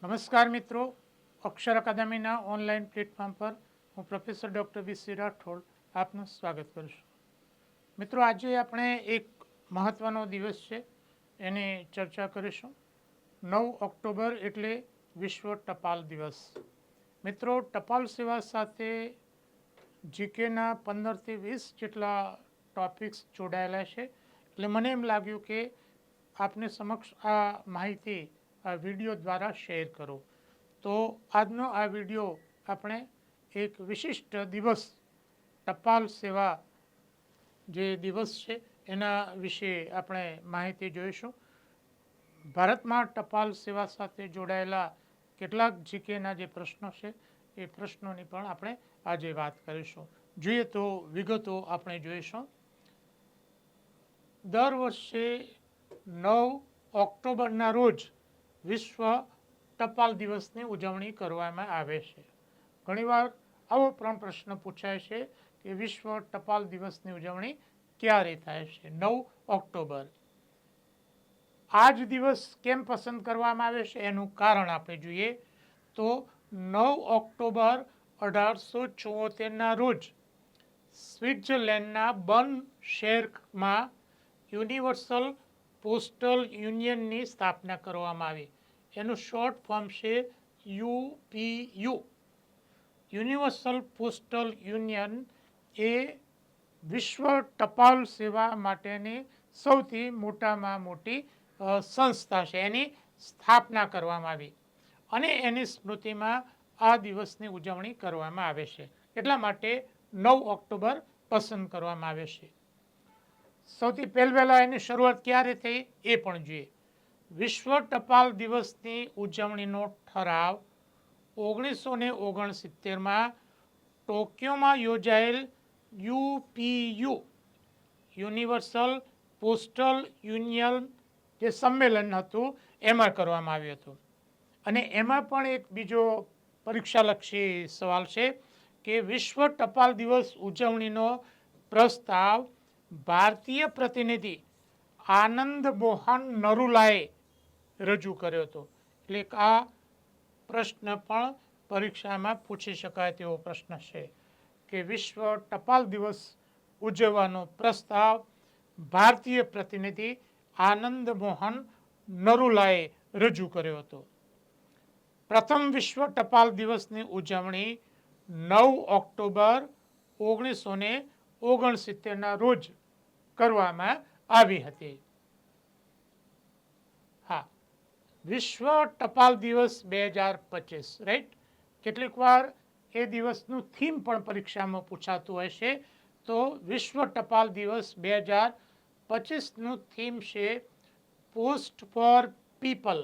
નમસ્કાર મિત્રો, અક્ષર અકાદમીના online platform પર હું પ્રોફેસર ડૉક્ટર બી રાઠોડ આપનું સ્વાગત કરું છું. મિત્રો, આજે આપણે એક મહત્ત્વનો દિવસ છે એની ચર્ચા કરીશું. 9 ઓક્ટોબર એટલે વિશ્વ ટપાલ દિવસ. મિત્રો, ટપાલ સેવા સાથે જીકેના 15થી 20 જેટલા ટોપિક્સ જોડાયેલા છે, એટલે મને એમ લાગ્યું કે આપને સમક્ષ આ માહિતી આ વિડીયો દ્વારા શેર કરો. તો આજનો આ વિડીયો આપણે એક વિશિષ્ટ દિવસ ટપાલ સેવા જે દિવસ છે એના વિશે આપણે માહિતી જોઈશું. ભારતમાં ટપાલ સેવા સાથે જોડાયેલા કેટલાક જીકેના જે પ્રશ્નો છે એ પ્રશ્નોની પણ આપણે આજે વાત કરીશું. જોઈએ તો વિગતો આપણે જોઈશું. દર વર્ષે 9 ઓક્ટોબરના રોજ વિશ્વ ટપાલ દિવસની ઉજવણી કરવામાં આવે છે. ઘણીવાર આવો પણ પ્રશ્ન પૂછાય છે કે વિશ્વ ટપાલ દિવસની ઉજવણી ક્યારે થાય છે? 9 ઓક્ટોબર. આ જ દિવસ કેમ પસંદ કરવામાં આવે છે એનું કારણ આપણે જોઈએ તો 9 ઓક્ટોબર 1874ના રોજ સ્વિટ્ઝરલેન્ડના બર્ન શહેરમાં યુનિવર્સલ પોસ્ટલ યુનિયનની સ્થાપના કરવામાં આવી. એનું શોર્ટ ફોર્મ છે યુપીયુ. યુનિવર્સલ પોસ્ટલ યુનિયન એ વિશ્વ ટપાલ સેવા માટેની સૌથી મોટામાં મોટી સંસ્થા છે. એની સ્થાપના કરવામાં આવી અને એની સ્મૃતિમાં આ દિવસની ઉજવણી કરવામાં આવે છે. એટલા માટે 9 ઓક્ટોબર પસંદ કરવામાં આવે છે. સૌથી પહેલાં એની શરૂઆત ક્યારે થઈ એ પણ જોઈએ. વિશ્વ ટપાલ દિવસની ઉજવણીનો ઠરાવ 1969માં ટોક્યોમાં યોજાયેલ યુપીયુ યુનિવર્સલ પોસ્ટલ યુનિયન જે સંમેલન હતું એમાં કરવામાં આવ્યું હતું. અને એમાં પણ એક બીજો પરીક્ષાલક્ષી સવાલ છે કે વિશ્વ ટપાલ દિવસ ઉજવણીનો પ્રસ્તાવ ભારતીય પ્રતિનિધિ આનંદ મોહન નરુલાએ રજૂ કર્યો હતો. એટલે આ પ્રશ્ન પણ પરીક્ષામાં પૂછી શકાય તેવો પ્રશ્ન છે કે વિશ્વ ટપાલ દિવસ ઉજવવાનો પ્રસ્તાવ ભારતીય પ્રતિનિધિ આનંદ મોહન નરુલાએ રજૂ કર્યો હતો. પ્રથમ વિશ્વ ટપાલ દિવસની ઉજવણી 9 ઓક્ટોબર 1969ના રોજ કરવામાં આવી હતી. હા, વિશ્વ ટપાલ દિવસ 2025, રાઈટ. કેટલીક વાર એ દિવસનું થીમ પણ પરીક્ષામાં પૂછાતું હોય છે. તો વિશ્વ ટપાલ દિવસ 2025નું થીમ છે post for people,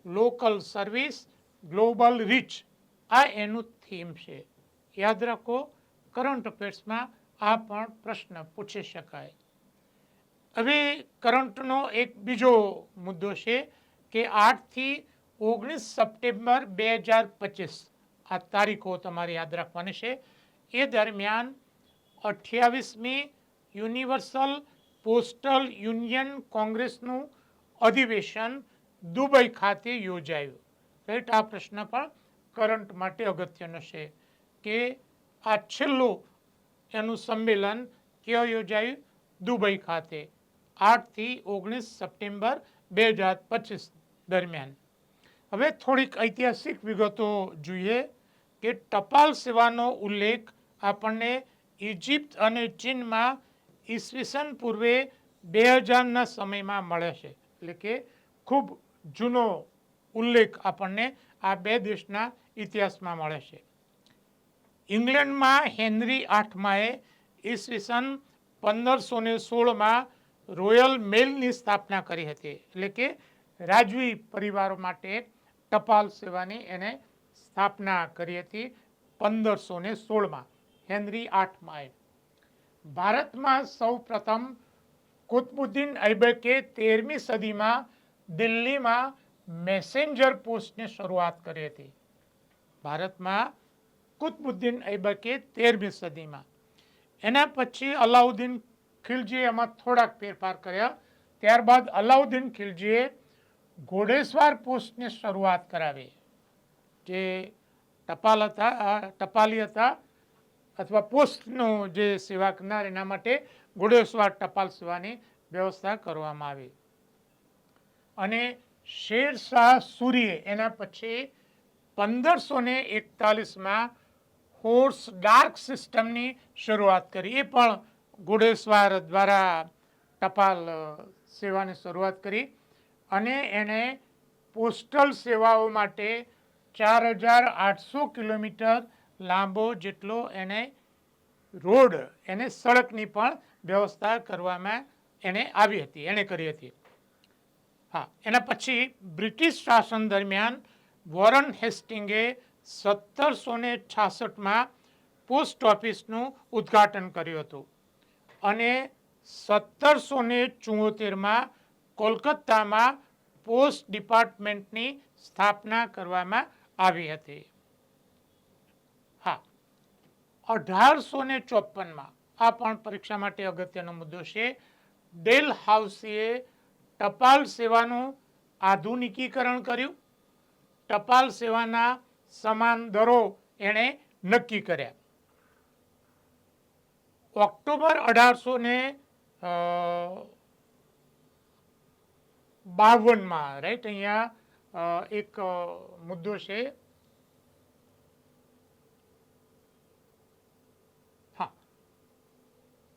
local service, global reach. આ એનું થીમ છે. યાદ રાખો, કરંટ અફેર્સમાં આ પણ પ્રશ્ન પૂછી શકાય. હવે કરંટનો એક બીજો મુદ્દો છે કે 8થી 19 સપ્ટેમ્બર 2025 આ તારીખો તમારે યાદ રાખવાની છે. એ દરમિયાન 28મી યુનિવર્સલ પોસ્ટલ યુનિયન કોંગ્રેસનું અધિવેશન દુબઈ ખાતે યોજાયું. રાઈટ. આ પ્રશ્ન પણ કરંટ માટે અગત્યનો છે કે આ છેલ્લું એનું સંમેલન ક્યાં યોજાયું? દુબઈ ખાતે 8થી 19 સપ્ટેમ્બર 2025 દરમિયાન. હવે થોડીક ઐતિહાસિક વિગતો જોઈએ કે ટપાલ સેવાનો ઉલ્લેખ આપણને ઇજિપ્ત અને ચીનમાં ઈસવીસન પૂર્વે 2000ના સમયમાં મળે છે. એટલે કે ખૂબ જૂનો ઉલ્લેખ આપણને આ બે દેશના ઇતિહાસમાં મળે છે. ઇંગ્લેન્ડમાં હેનરી આઠમાએ ઈસવીસન 1516માં રોયલ મેલની સ્થાપના કરી હતી. એટલે કે રાજવી પરિવારો માટે ટપાલ સેવાની એને સ્થાપના કરી હતી 1516માં હેનરી આઠમાએ. ભારતમાં સૌ પ્રથમ કુતબુદ્દીન ઐબકે 13મી સદીમાં દિલ્હીમાં મેસેન્જર પોસ્ટની શરૂઆત કરી હતી. ભારતમાં કુતબુદ્દીન ઐબકે 13મી સદીમાં. એના પછી અલાઉદ્દીન ખિલજીએ એમાં થોડાક ફેરફાર કર્યા. ત્યારબાદ અલાઉદ્દીન ખિલજીએ ઘોડેસવાર પોસ્ટની શરૂઆત કરાવી. જે ટપાલી હતા અથવા પોસ્ટનું જે સેવા કરનાર એના માટે ઘોડેસવાર ટપાલ સેવાની વ્યવસ્થા કરવામાં આવી. અને શેરશાહ સૂરીએ એના પછી 1541માં હોર્સ ડાર્ક સિસ્ટમની શરૂઆત કરી. એ પણ ઘોડેસવાર દ્વારા ટપાલ સેવાની શરૂઆત કરી અને એણે પોસ્ટલ સેવાઓ માટે 4800 કિલોમીટર લાંબો જેટલો એને રોડ એને સડકની પણ વ્યવસ્થા કરવામાં એને આવી હતી, એને કરી હતી. હા, એના પછી બ્રિટિશ શાસન દરમિયાન વોરન હેસ્ટિંગે 1766માં પોસ્ટ ઓફિસનું ઉદ્ઘાટન કર્યું હતું અને 1774માં કોલકાતામાં પોસ્ટ ડિપાર્ટમેન્ટની સ્થાપના કરવામાં આવી હતી. હા, 1854માં આ પણ પરીક્ષા માટે અગત્યનો મુદ્દો છે. ડેલ હાઉસીએ ટપાલ સેવાનું આધુનિકીકરણ કર્યું. ટપાલ સેવાના સમાન દરો એણે નક્કી કર્યા. ઓક્ટોબર 1852માં રાઈટ અહીંયા એક મુદ્દો છે. હા,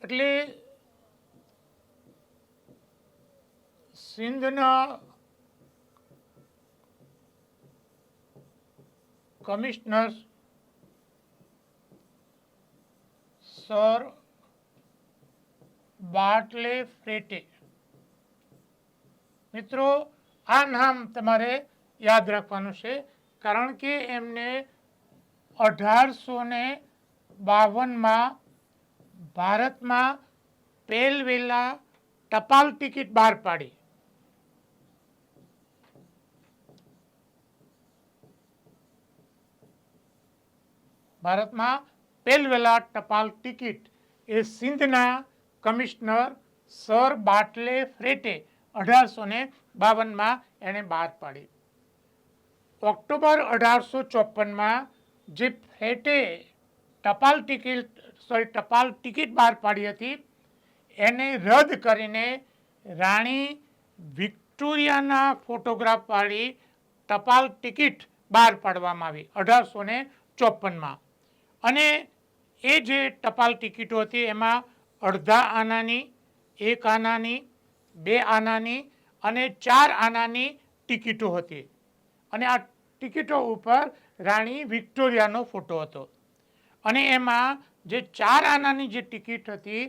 એટલે સિંધના કમિશનર સર બાર્ટલે ફ્રેટે. મિત્રો, આ નામ તમારે યાદ રાખવાનું છે કારણ કે એમને 1852માં ભારતમાં પહેલવેલા ટપાલ ટિકિટ બહાર પાડી. ભારતમાં પહેલવેલા ટપાલ ટિકિટ એ સિંધના કમિશનર સર બાર્ટલે ફ્રેટે 1852માં એણે બહાર પાડી. ઓક્ટોબર 1854માં જે ફ્રેટે ટપાલ ટિકિટ બહાર પાડી હતી એને રદ કરીને રાણી વિક્ટોરિયાના ફોટોગ્રાફવાળી ટપાલ ટિકિટ બહાર પાડવામાં આવી 1854માં. અને એ જે ટપાલ ટિકિટો હતી એમાં અડધા આનાની, 1 આનાની, 2 આનાની અને 4 આનાની ટિકિટો હતી. અને આ ટિકિટો ઉપર રાણી વિક્ટોરિયાનો ફોટો હતો. અને એમાં જે 4 આનાની જે ટિકિટ હતી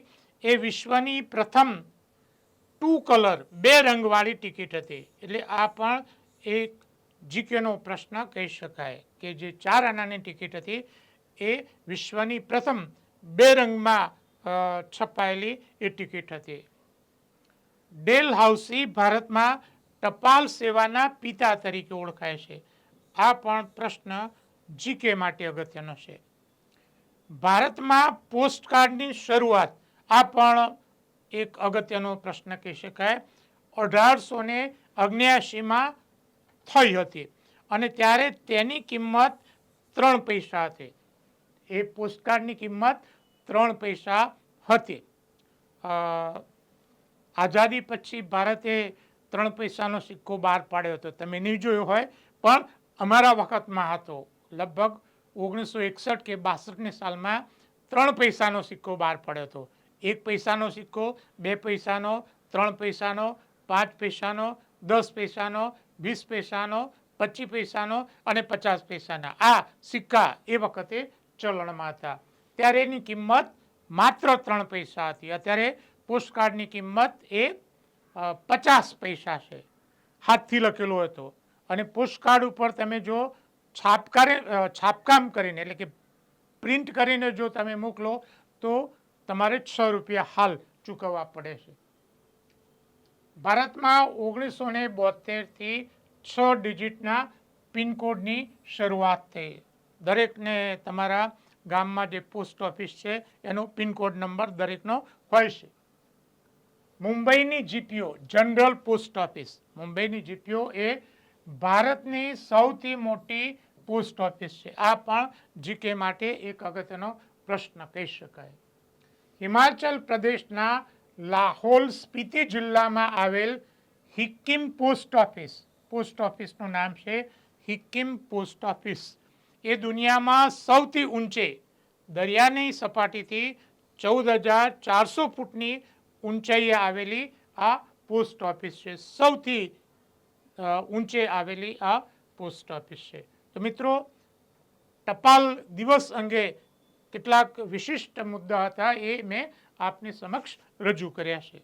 એ વિશ્વની પ્રથમ 2 કલર 2 રંગવાળી ટિકિટ હતી. એટલે આ પણ એક જીકેનો પ્રશ્ન કહી શકાય કે જે 4 આનાની ટિકિટ હતી એ વિશ્વની પ્રથમ 2 રંગમાં છપાયેલી એ ટિકિટ હતી. ડેલ હાઉસી ભારતમાં ટપાલ સેવાના પિતા તરીકે ઓળખાય છે. આ પણ પ્રશ્ન જીકે માટે અગત્યનો છે. ભારતમાં પોસ્ટકાર્ડની શરૂઆત, આ પણ એક અગત્યનો પ્રશ્ન કહી શકાય. 1879માં થઈ હતી અને ત્યારે તેની કિંમત 3 પૈસા હતી. એ પોસ્ટકાર્ડની કિંમત 3 પૈસા હતી. આઝાદી પછી ભારતે 3 પૈસાનો સિક્કો બહાર પાડ્યો હતો. તમે નહીં જોયો હોય પણ અમારા વખતમાં હતો. લગભગ 1961 કે 62ની સાલમાં 3 પૈસાનો સિક્કો બહાર પાડ્યો હતો. 1 પૈસાનો સિક્કો, 2 પૈસાનો, 3 પૈસાનો, 5 પૈસાનો, 10 પૈસાનો, 20 પૈસાનો, 25 પૈસાનો અને 50 પૈસાના આ સિક્કા એ વખતે ચલણમાં હતા. ત્યારે એની કિંમત માત્ર 3 પૈસા હતી. અત્યારે પોસ્ટકાર્ડની કિંમત એ 50 પૈસા છે. હાથથી લખેલો હતો અને પોસ્ટકાર્ડ ઉપર તમે જો છાપકામ કરીને એટલે કે પ્રિન્ટ કરીને જો તમે મોકલો તો તમારે 6 રૂપિયા હાલ ચૂકવવા પડે છે. ભારતમાં 1972થી 6 ડિજિટના પિનકોડની શરૂઆત થઈ. દરેકને તમારા ગામમાં જે પોસ્ટ ઓફિસ છે એનો પિનકોડ નંબર દરેકનો હોય છે. મુંબઈની જીપીઓ જનરલ પોસ્ટ ઓફિસ, મુંબઈની જીપીઓ એ ભારતની સૌથી મોટી પોસ્ટ ઓફિસ છે. આ પણ જીકે માટે એક અગત્યનો પ્રશ્ન કહી શકાય. હિમાચલ પ્રદેશના લાહોલ સ્પીતિ જિલ્લામાં આવેલ સિક્કિમ પોસ્ટ ઓફિસનું નામ છે સિક્કિમ પોસ્ટ ઓફિસ. એ દુનિયામાં સૌથી ઊંચે દરિયાની સપાટીથી 14,400 ફૂટની ઊંચાઈએ આવેલી આ પોસ્ટ ઓફિસ છે. સૌથી ઊંચે આવેલી આ પોસ્ટ ઓફિસ છે. તો મિત્રો, ટપાલ દિવસ અંગે કેટલાક વિશિષ્ટ મુદ્દા હતા એ મેં આપની સમક્ષ રજૂ કર્યા છે.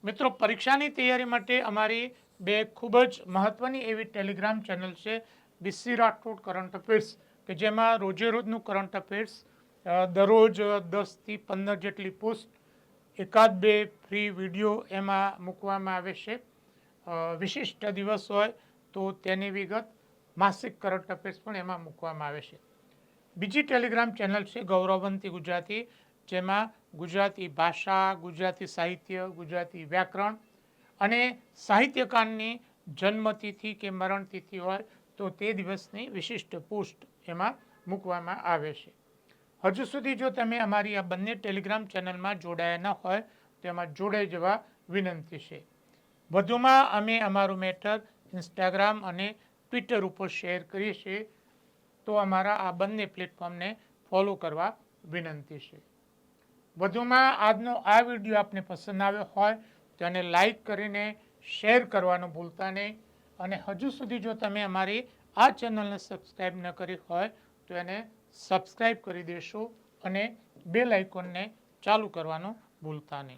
મિત્રો, પરીક્ષાની તૈયારી માટે અમારી બે ખૂબ જ મહત્વની એવી ટેલિગ્રામ ચેનલ છે, બીસી રાઠોડ કરંટ અફેર્સ, કે જેમાં રોજે રોજનું કરંટ અફેર્સ, દરરોજ 10થી 15 જેટલી પોસ્ટ, એકાદ બે ફ્રી વિડીયો એમાં મૂકવામાં આવે છે. વિશિષ્ટ દિવસ હોય તો તેની વિગત, માસિક કરંટ અફેર્સ પણ એમાં મૂકવામાં આવે છે. બીજી ટેલિગ્રામ ચેનલ છે ગૌરવવંતી ગુજરાતી, જેમાં ગુજરાતી ભાષા, ગુજરાતી સાહિત્ય, ગુજરાતી વ્યાકરણ અને સાહિત્યકારની જન્મતિથિ કે મરણતિથિ હોય તો તે દિવસની વિશિષ્ટ પોસ્ટ એમાં મૂકવામાં આવે છે. હજુ સુધી જો તમે અમારી આ બંને ટેલિગ્રામ ચેનલમાં જોડાયા ન હોય તો એમાં જોડાઈ જવા વિનંતી છે. વધુમાં અમે અમારું મેટર ઇન્સ્ટાગ્રામ અને ટ્વિટર ઉપર શેર કરીએ છીએ, તો અમારા આ બંને પ્લેટફોર્મને ફોલો કરવા વિનંતી છે. વધુમાં આજનો આ વિડીયો આપને પસંદ આવ્યો હોય તો એને લાઈક કરીને શેર કરવાનું ભૂલતા નહીં. અને હજુ સુધી જો તમે અમારી આ ચેનલને સબસ્ક્રાઈબ ન કરી હોય તો એને સબસ્ક્રાઈબ કરી દેશો અને બેલ આઇકોનને ચાલુ કરવાનું ભૂલતા નહીં.